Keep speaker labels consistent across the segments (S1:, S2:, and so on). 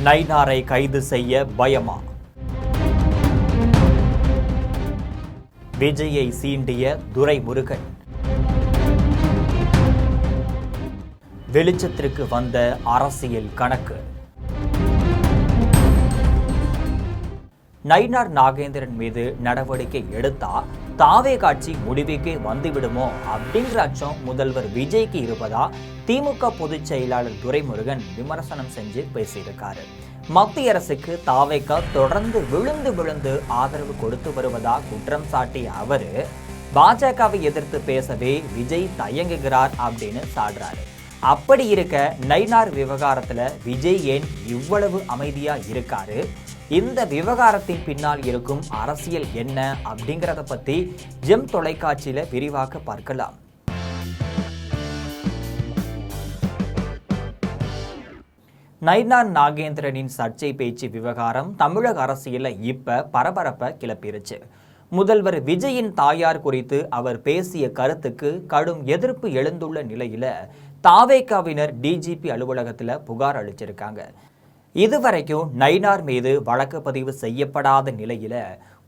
S1: நயினாரை கைது செய்ய பயமா? விஜயை சீண்டிய துரைமுருகன். வெளிச்சத்திற்கு வந்த அரசியல் கணக்கு. நயினார் நாகேந்திரன் மீது நடவடிக்கை எடுத்தா தாவே காட்சி முடிவுக்கே வந்துவிடுமோ அப்படிங்கிற அச்சம் முதல்வர் விஜய்க்கு இருப்பதா திமுக பொதுச் செயலாளர் துரைமுருகன் விமர்சனம் செஞ்சு பேசியிருக்காரு. மத்திய அரசுக்கு தாவேகா தொடர்ந்து விழுந்து ஆதரவு கொடுத்து வருவதா குற்றம் சாட்டிய அவரு பாஜகவை எதிர்த்து பேசவே விஜய் தயங்குகிறார் அப்படின்னு சாடுறாரு. அப்படி இருக்க நயினார் விவகாரத்துல விஜய் ஏன் இவ்வளவு அமைதியா இருக்காரு? இந்த விவகாரத்தின் பின்னால் இருக்கும் அரசியல் என்ன அப்படிங்கிறத பத்தி ஜெம் தொலைக்காட்சியில விரிவாக பார்க்கலாம். நயினார் நாகேந்திரனின் சர்ச்சை பேச்சு விவகாரம் தமிழக அரசியல இப்ப பரபரப்பை கிளப்பிருச்சு. முதல்வர் விஜயின் தாயார் குறித்து அவர் பேசிய கருத்துக்கு கடும் எதிர்ப்பு எழுந்துள்ள நிலையில தாவேகாவினர் டிஜிபி அலுவலகத்துல புகார் அளிச்சிருக்காங்க. இதுவரைக்கும் நயினார் மீது வழக்கு பதிவு செய்யப்படாத நிலையில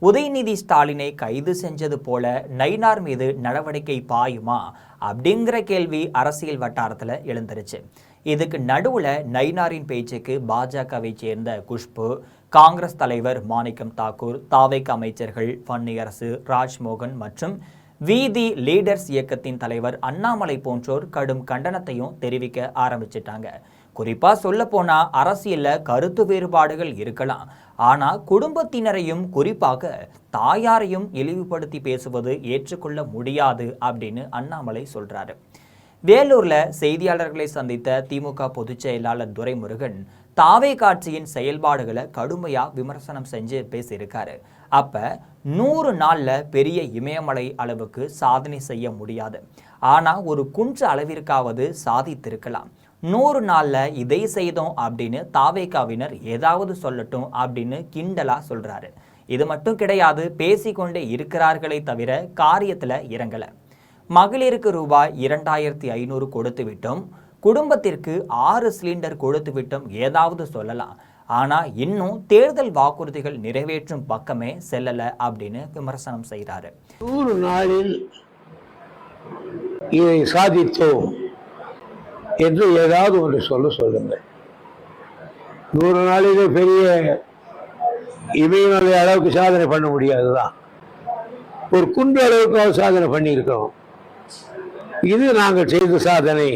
S1: உதயநிதி ஸ்டாலினை கைது செஞ்சது போல நயினார் மீது நடவடிக்கை பாயுமா அப்படிங்கிற கேள்வி அரசியல் வட்டாரத்துல எழுந்துருச்சு. இதுக்கு நடுவுல நயினாரின் பேச்சுக்கு பாஜகவை சேர்ந்த குஷ்பு, காங்கிரஸ் தலைவர் மாணிக்கம் தாக்கூர், தாவேக அமைச்சர்கள் வன்னியரசு, ராஜ்மோகன் மற்றும் வீதி லீடர்ஸ் இயக்கத்தின் தலைவர் அண்ணாமலை போன்றோர் கடும் கண்டனத்தையும் தெரிவிக்க ஆரம்பிச்சிட்டாங்க. குறிப்பா சொல்ல போனா அரசியல்ல கருத்து வேறுபாடுகள் இருக்கலாம், ஆனா குடும்பத்தினரையும் குறிப்பாக தாயாரையும் இழிவுபடுத்தி பேசுவது ஏற்றுக்கொள்ள முடியாது அப்படின்னு அண்ணாமலை சொல்றாரு. வேலூர்ல செய்தியாளர்களை சந்தித்த திமுக பொதுச் செயலாளர் துரைமுருகன் தாவே காட்சியின் செயல்பாடுகளை கடுமையா விமர்சனம் செஞ்சு பேசியிருக்காரு. அப்ப 100 நாள்ல பெரிய இமயமலை அளவுக்கு சாதனை செய்ய முடியாது, ஆனா ஒரு குன்ற அளவிற்காவது சாதித்திருக்கலாம். 100 நாள்ல இதை செய்தோம் அப்படின்னு தாவேகாவினர் ஏதாவது சொல்லட்டும் அப்படின்னு கிண்டலா சொல்றாரு. இது மட்டும் கிடையாது, பேசிக்கொண்டே இருக்கிறார்களே தவிர காரியத்துல இறங்கல. மகளிருக்கு ரூபாய் 2500 கொடுத்து விட்டோம், குடும்பத்திற்கு 6 சிலிண்டர் கொடுத்து விட்டோம் ஏதாவது சொல்லலாம், ஆனா இன்னும் தேர்தல் வாக்குறுதிகள் நிறைவேற்றும் பக்கமே செல்லல அப்படின்னு விமர்சனம் செய்கிறாரு.
S2: 100 நாளில் இதை சாதித்தோம் என்று ஏதாவது ஒன்று சொல்லுங்கள். 100 நாளிலே பெரிய இமயமலை அளவுக்கு சாதனை பண்ண முடியாதுதான், ஒரு குண்டு அளவுக்கு சாதனை பண்ணியிருக்கோம். இது நாங்கள் செய்த சாதனை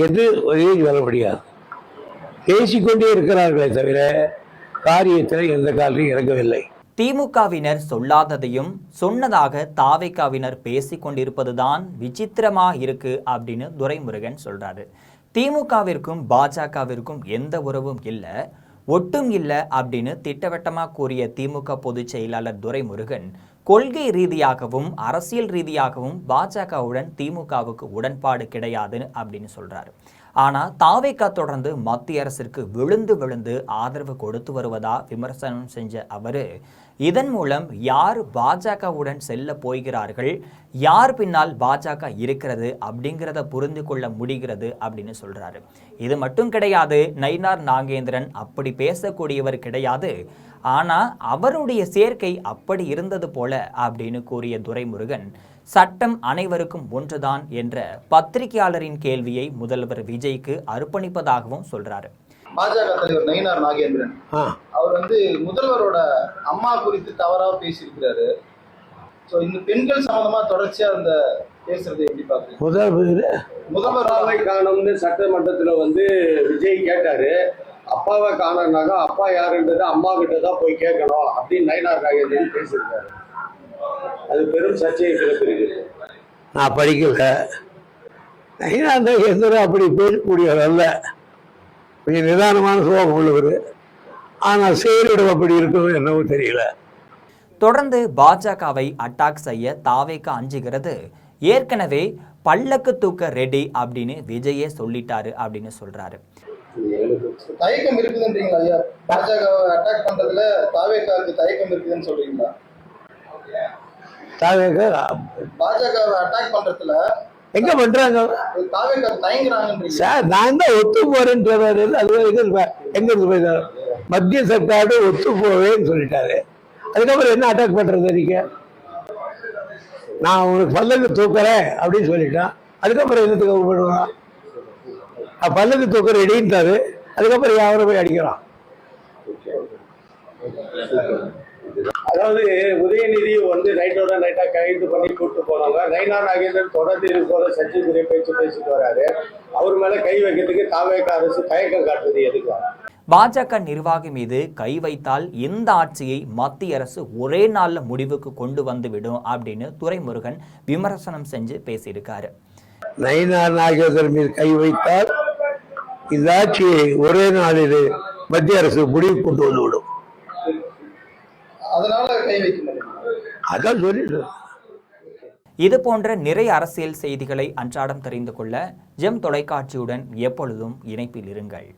S2: என்று சொல்ல முடியாது. பேசிக்கொண்டே இருக்கிறார்களே தவிர காரியத்தில் எந்த காலையும் இறங்கவில்லை.
S1: திமுகவினர் சொல்லாததையும் சொன்னதாக தாவேகாவினர் பேசிக் கொண்டிருப்பதுதான் விசித்திரமா இருக்கு அப்படின்னு துரைமுருகன் சொல்றாரு. திமுகவிற்கும் பாஜகவிற்கும் எந்த உறவும் இல்லை, ஒட்டும் இல்லை அப்படின்னு திட்டவட்டமா கூறிய திமுக பொதுச் செயலாளர் துரைமுருகன் கொள்கை ரீதியாகவும் அரசியல் ரீதியாகவும் பாஜகவுடன் திமுகவுக்கு உடன்பாடு கிடையாது அப்படின்னு சொல்றாரு. ஆனா தாவேகா தொடர்ந்து மத்திய அரசிற்கு விழுந்து ஆதரவு கொடுத்து வருவதா விமர்சனம் செஞ்ச அவரு இதன் மூலம் யார் பாஜகவுடன் செல்ல போகிறார்கள், யார் பின்னால் பாஜக இருக்கிறது அப்படிங்கிறத புரிந்து கொள்ள முடிகிறது அப்படின்னு சொல்றாரு. இது மட்டும் கிடையாது, நயினார் நாகேந்திரன் அப்படி பேசக்கூடியவர் கிடையாது, ஆனா அவருடைய சேர்க்கை அப்படி இருந்தது போல அப்படின்னு கூறிய துரைமுருகன் சட்டம் அனைவருக்கும் ஒன்றுதான் என்ற பத்திரிகையாளரின் கேள்வியை முதல்வர் விஜய்க்கு அர்ப்பணிப்பதாகவும் சொல்றாரு.
S3: பாஜக தலைவர் நயினார் நாகேந்திரன் அவர் முதல்வரோட அம்மா குறித்து தவறாக பேசியிருக்கிறாரு. இந்த பெண்கள் சம்பந்தமா தொடர்ச்சியா அந்த பேசுறது எப்படி பாக்குறீங்க?
S4: முதல்வராவை காணும்னு சட்டமன்றத்துல விஜய் கேட்டாரு. அப்பாவை காணனாக்கா அப்பா யாருன்றது அம்மா கிட்ட தான் போய் கேட்கணும் அப்படின்னு நயினார் நாகேந்திரன் பேசியிருக்காரு. அது பெரும் சர்ச்சையை கிளப்பிருக்கு.
S2: நான் படிக்கல, நயினார் நாகேந்திரன் அப்படி பேசக்கூடியவர் அல்ல, கொஞ்சம் நிதானமான சுபாவம் உள்ளவர். ஆனால் செயலிடம் அப்படி இருக்கவும் என்னவோ தெரியல.
S1: தொடர்ந்து பாஜகவை அட்டாக் செய்ய தாவேகா அஞ்சுகிறது. ஏற்கனவே பல்லக்கு தூக்க ரெடி அப்படின்னு விஜயே சொல்லிட்டாரு அப்படின்னு சொல்றாரு.
S3: தயக்கம் இருக்குதுன்றீங்களா ஐயா? பாஜகவை அட்டாக் பண்றதுல தாவேகாவுக்கு தயக்கம் இருக்குதுன்னு சொல்றீங்களா?
S2: தாவேகா
S3: பாஜகவை அட்டாக் பண்றதுல
S2: எங்க பண்றாங்க
S3: தயங்குறாங்கன்றீங்க.
S2: சார்? நான் தான் ஒத்து போறேன்றாரு. அது எங்க இருந்து போயிருக்காரு? மத்திய சர்க்காரு ஒத்து போவேன்னு சொல்லிட்டாரு. அதுக்கப்புறம் என்ன அட்டாக் பண்றது? நீங்க நான் உனக்கு பல்லக்கு தூக்குறேன் அப்படின்னு சொல்லிட்டான். அதுக்கப்புறம் என்னத்துக்கு பண்ணுவான்? பல்லக்கு தூக்குற ரெடின்ட்டாரு. அதுக்கப்புறம் யாரை போய் அடிக்கிறான்?
S4: அதாவது உதயநிதி வந்து நைட்டோட நைட்டா கைது பண்ணி கூப்பிட்டு போனவங்க நயினார் நாகேந்திரன் தொடர்ந்து இது போல சர்ச்சைக்குரிய பேச்சு பேசிட்டு வராரு. அவர் மேல கை வைக்கிறதுக்கு தாவேக அரசு தயக்கம் காட்டுறது எதுக்கு?
S1: பாஜக நிர்வாகி மீது கை வைத்தால் இந்த ஆட்சியை மத்திய அரசு ஒரே நாள்ல முடிவுக்கு கொண்டு வந்துவிடும் அப்படின்னு துரைமுருகன் விமர்சனம் செஞ்சு பேசியிருக்காரு.
S2: நயினார் நாகேந்திரன் மீது கை வைத்தால் இந்த ஆட்சியை ஒரே நாளில் மத்திய அரசு முடிவு கொண்டு வந்துவிடும்.
S3: அதனால கை வைக்க முடியும்.
S2: அதான் சொல்லிட்டு.
S1: இது போன்ற நிறைய அரசியல் செய்திகளை அன்றாடம் தெரிந்து கொள்ள ஜெம் தொலைக்காட்சியுடன் எப்பொழுதும் இணைப்பில் இருங்கள்.